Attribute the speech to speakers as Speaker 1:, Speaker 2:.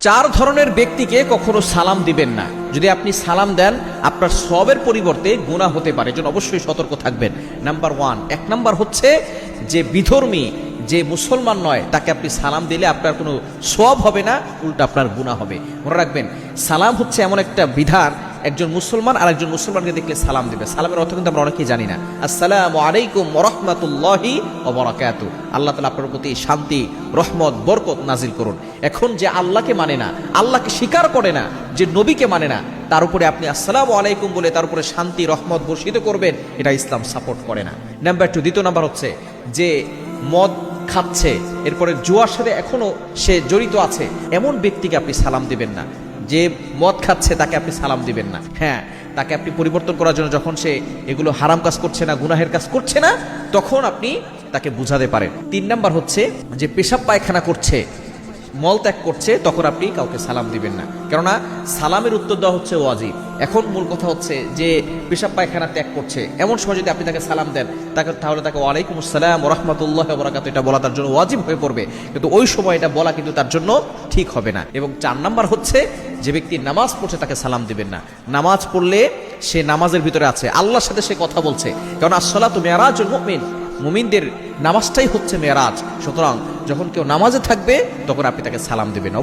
Speaker 1: চার ধরনের ব্যক্তিকে কখনো সালাম দিবেন না। যদি আপনি সালাম দেন আপনার সওয়াবের পরিবর্তে গুনাহ হতে পারে, এজন্য অবশ্যই সতর্ক থাকবেন। নাম্বার 1, এক নাম্বার হচ্ছে যে বিধর্মী, যে মুসলমান নয়, তাকে আপনি সালাম দিলে আপনার কোনো সওয়াব হবে না, উল্টা আপনার গুনাহ হবে। মনে রাখবেন, সালাম হচ্ছে এমন একটা বিধান, একজন মুসলমান আর একজন মুসলমানকে দেখলে সালাম দিবে। সালামের অর্থ কিন্তু আমরা অনেকেই জানি না। আসসালামু আলাইকুম ওয়া রাহমাতুল্লাহি ওয়া বারাকাতুহু, আল্লাহ তাআলা আপনার প্রতি শান্তি, রহমত, বরকত নাজিল করুন। এখন যে আল্লাহকে মানে না, আল্লাহকে স্বীকার করে না, যে নবীকে মানে না, তার উপরে আপনি আসসালামু আলাইকুম বলে তার উপরে শান্তি রহমত বর্ষিত করবেন, এটা ইসলাম সাপোর্ট করে না। নাম্বার 2, দ্বিতীয় নাম্বার হচ্ছে যে মদ খাচ্ছে, এরপরে জুয়ার সাথে এখনো সে জড়িত আছে, এমন ব্যক্তিকে আপনি সালাম দিবেন না। যে মদ খাচ্ছে তাকে আপনি সালাম দিবেন না। হ্যাঁ, তাকে আপনি পরিবর্তন করার জন্য, যখন সে এগুলো হারাম কাজ করছে না, গুনাহের কাজ করছে না, তখন আপনি তাকে বুঝাতে পারেন। 3 নাম্বার হচ্ছে যে পেশাব পায়খানা করছে, মল ত্যাগ করছে, তখন আপনি কাউকে সালাম দিবেন না, কেননা সালামের উত্তর দেওয়া হচ্ছে ওয়াজিব। এখন মূল কথা হচ্ছে যে পেশাব পায়খানা ত্যাগ করছে, এমন সময় যদি আপনি তাকে সালাম দেন, তাহলে তাকে ওয়ালাইকুম আসসালাম ওয়া রাহমাতুল্লাহি ওয়া বারাকাতুহু এটা বলা তার জন্য ওয়াজিব হয়ে পড়বে, কিন্তু ওই সময় এটা বলা কিন্তু তার জন্য ঠিক হবে না। এবং 4 নাম্বার হচ্ছে যে ব্যক্তি নামাজ পড়ছে তাকে সালাম দিবেন না। নামাজ পড়লে সে নামাজের ভিতরে আছে, আল্লাহর সাথে সে কথা বলছে, কারণ আসসালাতু মিরাজুল মুমিন, মুমিনদের নামাজটাই হচ্ছে মেরাজ। সুতরাং যখন কেউ নামাজে থাকবে তখন আপনি তাকে সালাম দিবেন।